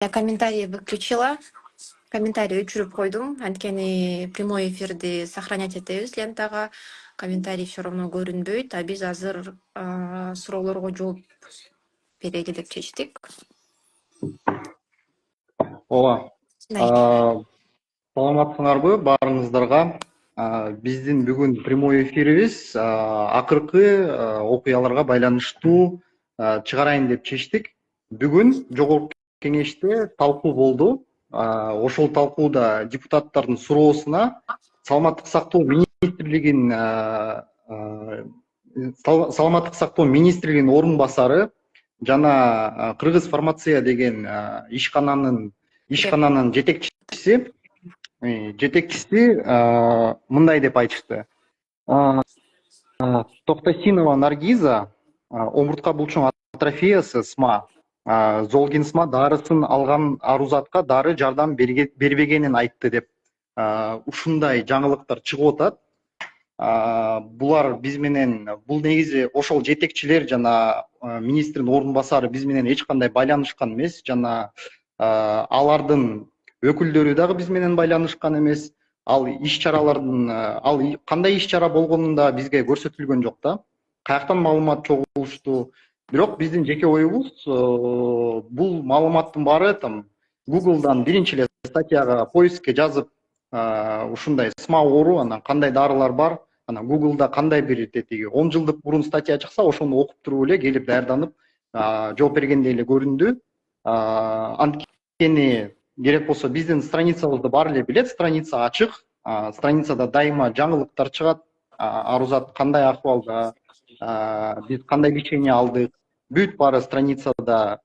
Я комментарии выключила. Комментарий өчүрүп койдум. Анткени прямой эфирди сохранять этебиз лентага. Комментарий все равно көрүнбөйт. А биз азыр суроолорго жооп берели деп чечтик. Ооба. Саламатсыңарбы баарыңыздарга? Биздин бүгүн прямой эфирибиз акыркы окуяларга байланыштуу чыгарайын деп чечтик. Бүгүн жогорку кеңеште талкуу болду. Ошол талкууда депутаттардын суроосуна саламаттык сактоо министрлигинин орун басары жана Кыргыз фармация деген ишкананын жетекчиси мындай деп айтышты. Токтосинова Наргиза омуртка булчуң атрофиясы СМА, Золгинсма дарысын алган арузатка дары жардам бербегенин айтты деп ушундай жаңылыктар чыгып атат. Булар биз менен, бул негизи ошол жетекчилер жана министрдин орун басары биз менен эч кандай байланышкан эмес, жана алардын өкүлдөрү дагы биз менен байланышкан эмес. Ал кандай иш чара болгонун да бизге көрсөтүлгөн жок да. Каяктан маалымат чогулушту. Бирок биздин жеке оюбуз, бул маалыматтын баары там Google'дан биринчи эле статьяга поискке жазып, ушундай СМА оору, анан кандай дарылар бар, анан Google'да кандай бир 10 жылдык мурун статья чыкса, ошону окуп туруп эле келип даярданып жооп бергендей эле көрүндү. Анткени керек болсо биздин страницабызды баары эле билет, страница ачык, страницада дайыма жаңылыктар чыгат, арузат кандай акыбалда, биз кандай лечение алдык, бүт баары страницада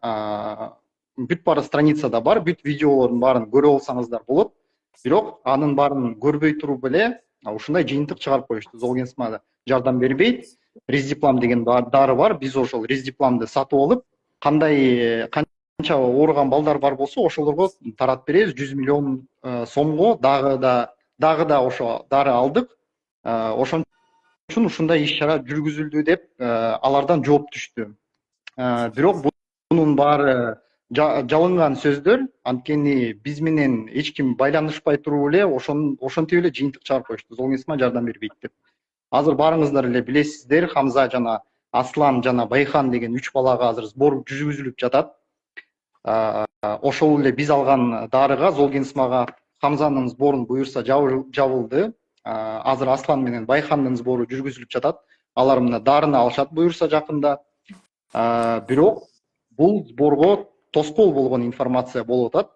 бар, бүт видеолордун баарын көрө алсаңыздар болот. Бирок анын баарын көрбөй туруп эле ушундай жыйынтык чыгарып коюшту. Золгинсма жардам бербейт, Рездиплам деген дары бар, биз ошол Рездипламды сатып алып, канча ооруган балдар бар болсо ошолорго таратып беребиз. 100 миллион сомго дагы да ошо дары алдык. Ошон үчүн ушундай иш чара жүргүзүлдү деп алардан жооп түштү. Бирок бунун баары жалынган сөздөр, анткени биз менен эч ким байланышпай туруп эле ошентип эле жыйынтык чыгарып коюшту. Золгинсма жардам бербейт деп. Азыр баарыңыздар эле билесиздер, Хамза жана Аслан жана Байхан деген 3 балага азыр сбор жүргүзүлүп жатат. Ошол эле биз алган дарыга, Золгинсмага Хамзанын сборун буюрса жабылды. Азыр Аслан менен Байхандын сбору жүргүзүлүп жатат. Алар мына дарыны алышат буюрса жакында. Бирок бул сборго тоскоол болгон информация болуп атат.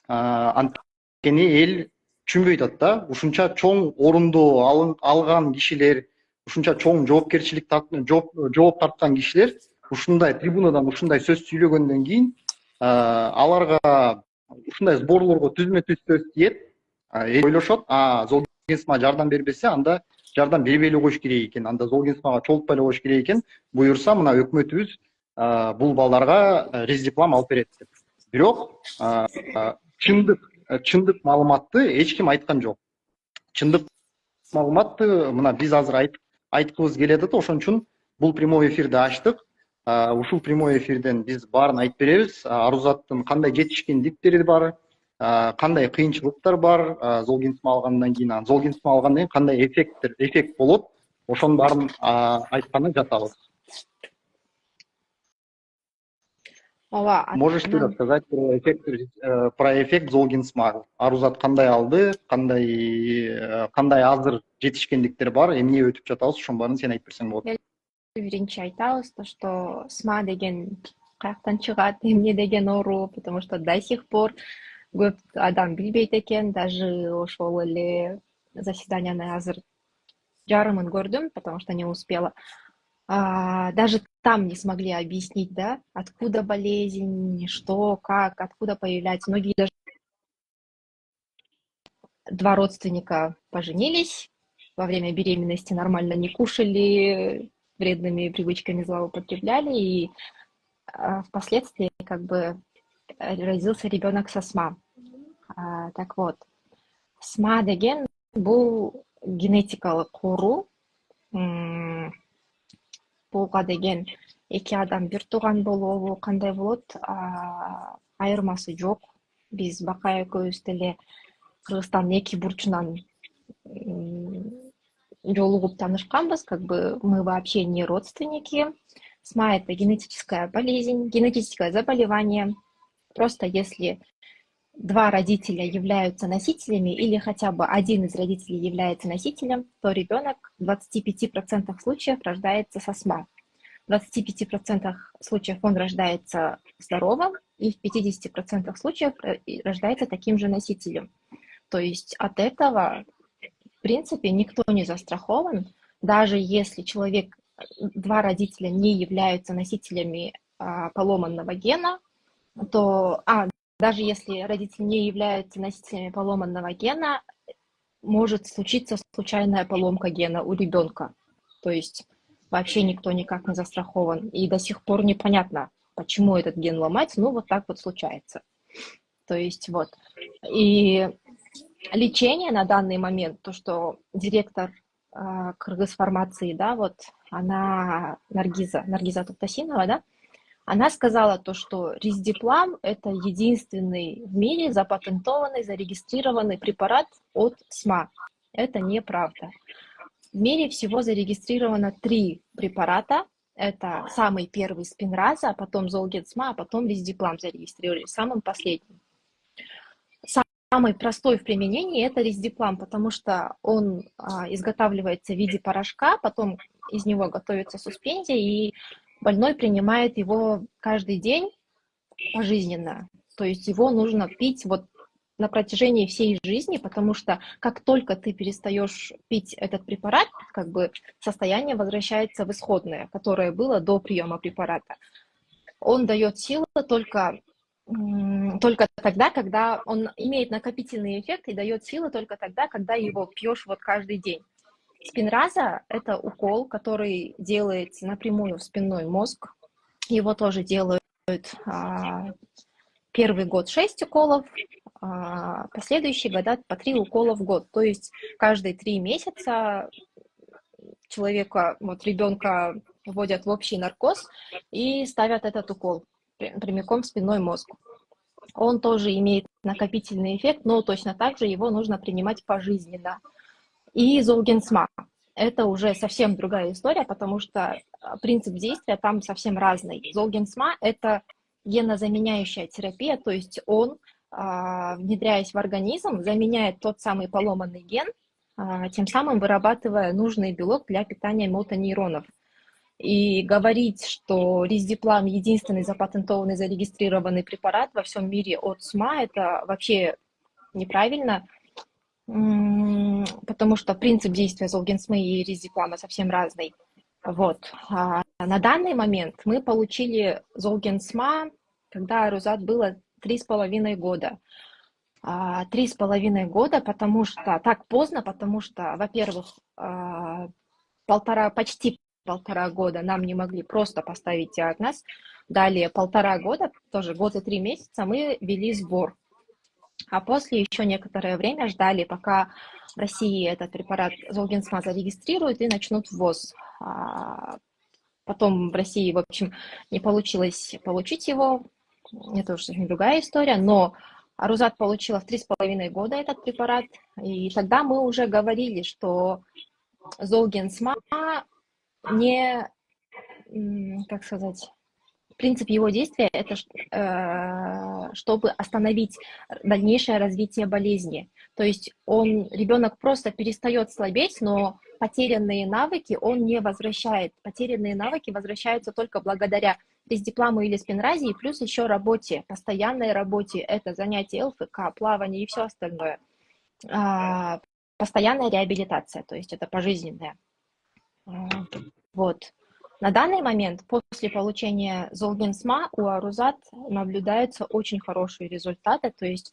Анткени эл түшүнбөй атат да. Ушунча чоң орунду алган кишилер, ушунча чоң жооп тарткан кишилер ушундай трибунадан ушундай сөз сүйлөгөндөн кийин аларга ушундай сборлорго түзмө-түз сөз тиет. Ойлошот, Золгинсма жардам бербесе, анда жардам бербей эле коюш керек экен, анда Золгинсмага чолтпой эле коюш керек экен. Буюрса, мына өкмөтүбүз бул балдарга Рездиплам алып берет деп. Бирок чындык маалыматты эч ким айткан жок. Чындык маалыматты мына биз азыр айткыбыз келет атат. Ошон үчүн бул прямой эфирди ачтык. Ушул прямой эфирден биз баарын айтып беребиз. Арузаттын кандай жетишкендиктери бар, кандай кыйынчылыктар бар, Золгинсма алгандан кийин, кандай эффект болот, ошонун баарын айтканы жатабыз. Можешь ты рассказать про эффект Золгинсма? Арузат кандай алды, кандай азыр жетишкендиктер бар, эмне өтүп жатабыз, ошонун баарын сен айтып берсең болот. Биринчи айтабыз, что СМА деген каяктан чыгат, эмне деген оору, потому что до сих пор көп адам билбейт экен. Даже ошол эле заседанияны азыр жарымын көрдүм, потому что не успела. Даже там не смогли объяснить, да, откуда болезнь, что, как, откуда появляется. Многие даже 2 родственника поженились, во время беременности нормально не кушали, вредными привычками злоупотребляли, и впоследствии как бы родился ребенок со СМА. Так вот, СМА деген бул генетикалык оору. Буга деген эки адам бир тууган болобу кандай болот, айырмасы жок. Биз Бакай экөөбүз деле Кыргызстандын эки бурчунан жолугуп таанышканбыз, как бы мы вообще не родственники. СМА — это генетическая болезнь, генетическое заболевание. Просто если два родителя являются носителями или хотя бы один из родителей является носителем, то ребенок в 25% случаев рождается со СМА. В 25% случаев он рождается здоровым, и в 50% случаев рождается таким же носителем. То есть от этого, в принципе, никто не застрахован. Даже если два родителя не являются носителями поломанного гена, то, даже если родители не являются носителями поломанного гена, может случиться случайная поломка гена у ребенка. То есть вообще никто никак не застрахован. И до сих пор непонятно, почему этот ген ломается, вот так вот случается. То есть вот. И лечение на данный момент, то, что директор Кыргызфармации, да, вот она Наргиза Туктасинова, да, она сказала то, что Риздиплам — это единственный в мире запатентованный, зарегистрированный препарат от СМА. Это неправда. В мире всего зарегистрировано 3 препарата. Это самый первый Спинраза, потом Золгенсма, а потом Риздиплам зарегистрировали, самым последним. Самый простой в применении — это Риздиплам, потому что он изготавливается в виде порошка, потом из него готовится суспензия, и больной принимает его каждый день пожизненно. То есть его нужно пить вот на протяжении всей жизни, потому что как только ты перестаешь пить этот препарат, как бы состояние возвращается в исходное, которое было до приема препарата. Он дает силы только тогда, когда он имеет накопительный эффект и дает силы только тогда, когда его пьешь вот каждый день. Спинраза — это укол, который делается напрямую в спинной мозг. Его тоже делают первый год 6 уколов, последующие года по 3 укола в год. То есть каждые 3 месяца ребенка вводят в общий наркоз и ставят этот укол прямиком в спинной мозг. Он тоже имеет накопительный эффект, но точно так же его нужно принимать пожизненно. И Золгенсма — это уже совсем другая история, потому что принцип действия там совсем разный. Золгенсма — это генозаменяющая терапия, то есть он, внедряясь в организм, заменяет тот самый поломанный ген, тем самым вырабатывая нужный белок для питания мотонейронов. И говорить, что Риздиплам — единственный запатентованный, зарегистрированный препарат во всем мире от СМА, это вообще неправильно, потому что принцип действия Золгенсмы и Риздиплама совсем разный. Вот. На данный момент мы получили Золгенсма, когда Арузат было 3,5 года. 3,5 года, потому что так поздно, потому что, во-первых, почти полтора года нам не могли просто поставить диагноз. Далее 1,5 года, тоже год и 3 месяца, мы вели сбор. А после еще некоторое время ждали, пока в России этот препарат Золгенсма зарегистрируют и начнут ввоз. Потом в России, в общем, не получилось получить его. Это уже совсем другая история. Но Арузат получила в 3,5 года этот препарат. И тогда мы уже говорили, что Золгенсма не, как сказать, принцип его действия — это чтобы остановить дальнейшее развитие болезни. То есть ребенок просто перестает слабеть, но потерянные навыки он не возвращает. Потерянные навыки возвращаются только благодаря Риздипламу или Спинразе, и плюс еще работе, постоянной работе. Это занятие ЛФК, плавание и все остальное. Постоянная реабилитация, то есть это пожизненная. Вот. На данный момент, после получения Золгенсма, у Арузат наблюдаются очень хорошие результаты. То есть,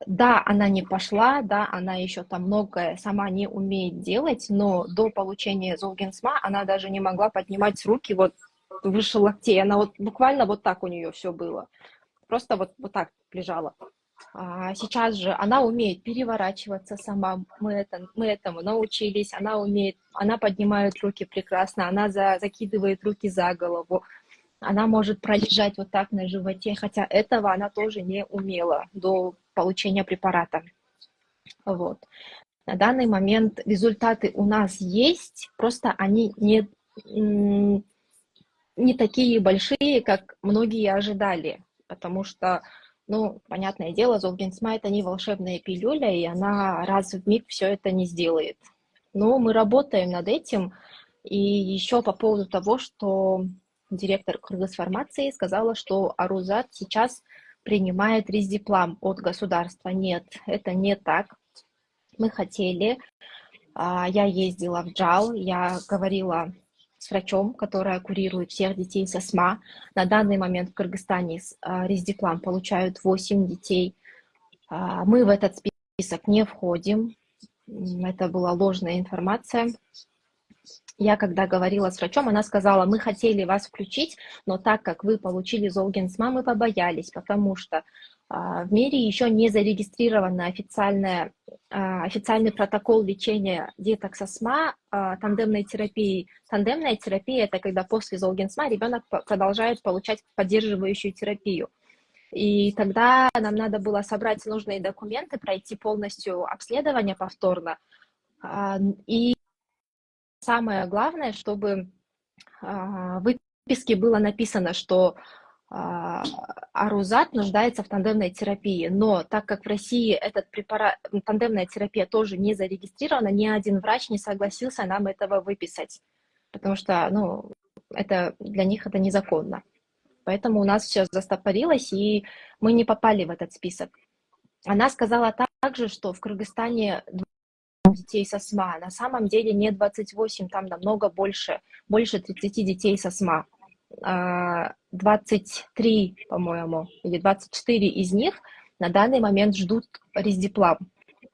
да, она не пошла, да, она еще там многое сама не умеет делать, но до получения Золгенсма она даже не могла поднимать руки вот выше локтей. Она вот буквально вот так у нее все было. Просто вот так лежала. Сейчас же она умеет переворачиваться сама, мы этому научились, она поднимает руки прекрасно, она закидывает руки за голову, она может пролежать вот так на животе, хотя этого она тоже не умела до получения препарата. Вот. На данный момент результаты у нас есть, просто они не такие большие, как многие ожидали, потому что, ну, понятное дело, Золгенсма — это не волшебная пилюля, и она раз в миг все это не сделает. Но мы работаем над этим, и еще по поводу того, что директор Кыргызфармации сказала, что Арузат сейчас принимает Риздиплам от государства. Нет, это не так. Мы хотели, я ездила в Джал, я говорила с врачом, которая курирует всех детей с астма. На данный момент в Кыргызстане Риздиплам получают 8 детей. Мы в этот список не входим. Это была ложная информация. Я когда говорила с врачом, она сказала, мы хотели вас включить, но так как вы получили Золгенсма, мы побоялись, потому что в мире еще не зарегистрирован официальный протокол лечения деток с астма тандемной терапией. Тандемная терапия — это когда после Золгенсма ребенок продолжает получать поддерживающую терапию. И тогда нам надо было собрать нужные документы, пройти полностью обследование повторно. И самое главное, чтобы в выписке было написано, что Арузат нуждается в тандемной терапии, но так как в России этот препарат, тандемная терапия тоже не зарегистрирована, ни один врач не согласился нам этого выписать, потому что, ну, это для них это незаконно. Поэтому у нас все застопорилось, и мы не попали в этот список. Она сказала также, что в Кыргызстане детей с астма. На самом деле не 28, там намного больше 30 детей с астма. 23, по-моему, или 24 из них на данный момент ждут Риздиплам.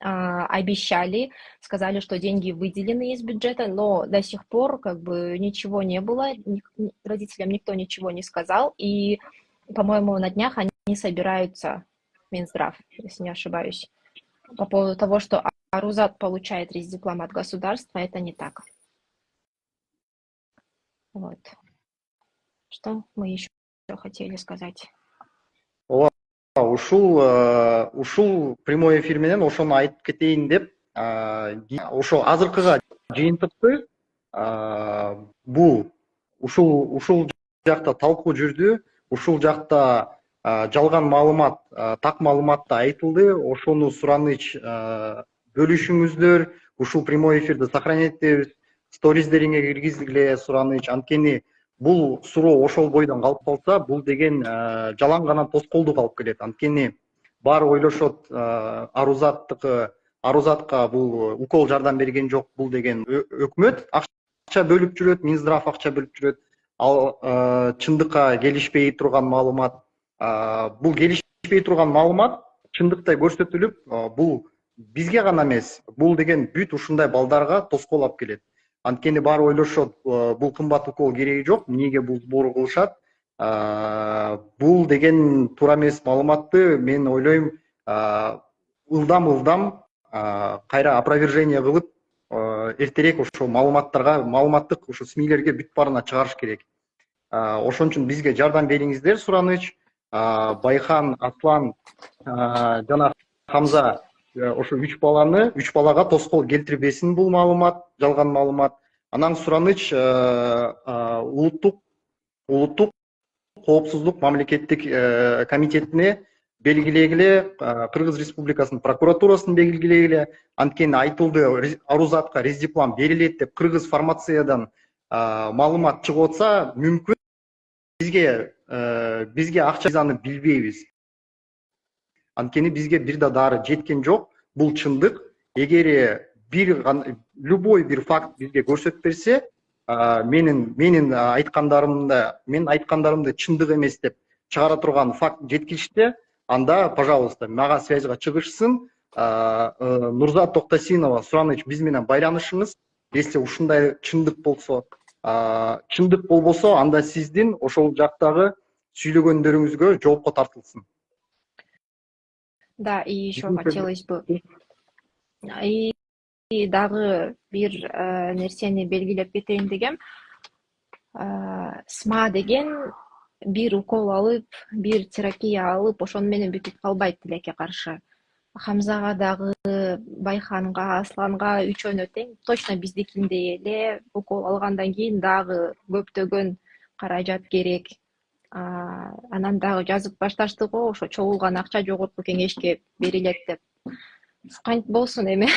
Обещали, сказали, что деньги выделены из бюджета, но до сих пор как бы ничего не было, родителям никто ничего не сказал, и, по-моему, на днях они собираются, Минздрав, если не ошибаюсь, по поводу того, что Арузат получает Риздиплам от государства, это не так. Вот. Что мы еще хотели сказать? Ушул прямой эфир менен ошону айтып кетейин деп, ошо азыркыга жыйынтыкты бул ушул жакта талкуу жүрдү, ушул жакта жалган маалымат, так маалымат да айтылды, ошону сураныч бөлүшүңүздөр, ушул прямой эфирди сохранять этебиз, сториздериңе киргизгиле сураныч, анткени бул суроо ошол бойдон калып калса, бул деген жалаң гана тоскоолдук алып келет. Анткени баары ойлошот, Арузатка бул укол жардам берген жок, бул деген өкмөт акча бөлүп жүрөт, Минздрав акча бөлүп жүрөт. Ал чындыкка келишпей турган маалымат, бул келишпей турган маалымат чындыктай көрсөтүлүп, бул бизге гана эмес, бул деген бүт ушундай балдарга тоскоол алып келет. Анткени баары ойлошот, бул кымбат укол кереги жок, эмнеге бул сбор кылышат? Бул деген туура эмес маалыматты мен ойлойм ылдам кайра опровержение кылып, эртерээк ошо маалыматтык ошо СМИлерге бүт баарына чыгарыш керек. Ошон үчүн бизге жардам бериңиздер сураныч. Байхан, Аслан жана Хамза ошо 3 балага тоскоол келтирбесин бул маалымат, жалган маалымат. Анан сураныч улуттук коопсуздук мамлекеттик комитетине белгилегиле, Кыргыз Республикасынын прокуратурасын белгилегиле. Анткени айтылды, Арузатка Риздиплам берилет деп Кыргыз фармациядан маалымат чыгып атса, мүмкүн бизге акча аны билбейбиз. Анткени бизге бир да дары жеткен жок. Бул чындык. Эгер любой бир факт бизге көрсөтүп берсе, менин айткандарымды чындык эмес деп чыгара турган факт жеткилиште, анда, пожалуйста, мага связьга чыгышсын. Нурзат Токтосинова, сураныч, биз менен байланышыңыз. Если ушундай чындык болсо, анда сиздин ошол жактагы сүйлөгөндөрүңүзгө жоопко тартылсын. Да, и еще хотелось бы и дагы бир нерсени белгилеп кетейин дегем. СМА деген бир укол алып, бир терапия алып, ошону менен бүтүп калбайт тилекке каршы. Хамзага дагы, Байханга, Асланга үчөөнө тең, точно биздикиндей эле укол алгандан кийин дагы көптөгөн каражат керек. Анан дагы жазып башташты го, ошо чогулган акча жогорку кеңешке берилет деп. Кантип болсун эми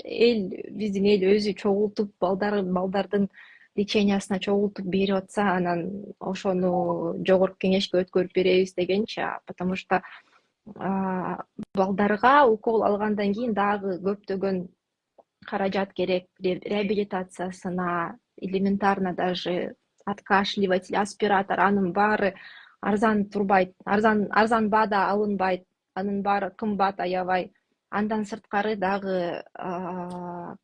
биздин эл өзү чогултуп балдардын лечениясына чогултуп берип атса, анан ошону жогорку кеңешке өткөрүп беребиз дегенчи, потому что балдарга укол алгандан кийин дагы көптөгөн каражат керек, реабилитациясына, элементарно даже откашливатель, аспиратор, анын баары арзан турбайт, арзан баада алынбайт, анын баары кымбат аябай. Андан сырткары дагы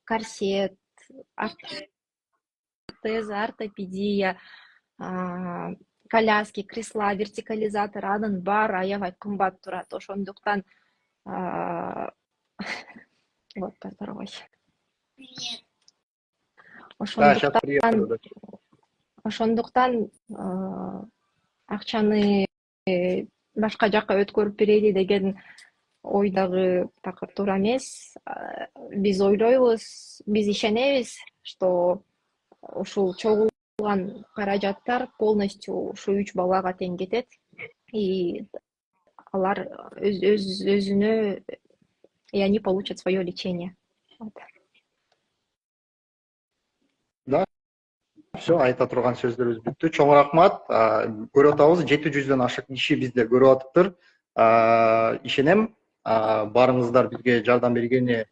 корсет, ортеза, ортопедия, коляски, кресла, вертикализатор, анын баары аябай кымбат турат. Ошондуктан вот поторгой. Ошондуктан акчаны башка жакка өткөрүп берели деген ой дагы такыр туура эмес. Биз ойлойбуз, биз ишенебиз, что ушул чогулган каражаттар полностью ушу 3 балага тең кетет. И алар өзүнө, и они получат свое лечение. Да, все, айта турган сөздөрүбүз бүттү. Чоң рахмат. Көрүп атабыз, 700дөн ашык киши бизде көрүп атыптыр. Ишенем, барыңыздар бизге жардам бергени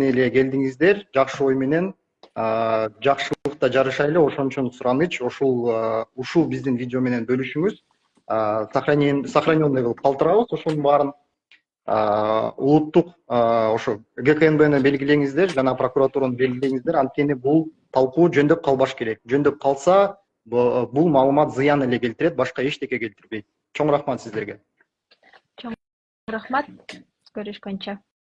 эле келдиңиздер. Жакшы ой менен, жакшылыкта жарышайлы, ошон үчүн сураныч, ушул биздин видео менен бөлүшүңүз. Сохраненный кылып калтырабыз ошонун баарын. Улуттук ошо ГКНБны белгилеңиздер, жана прокуратураны белгилеңиздер, анткени бул талкуу жөндөп калбаш керек. Жөндөп калса, бул маалымат зыян эле келтирет, башка эчтеке келтирбейт. Чоң рахмат сиздерге. Чоң рахмат, көрүшкөнчө.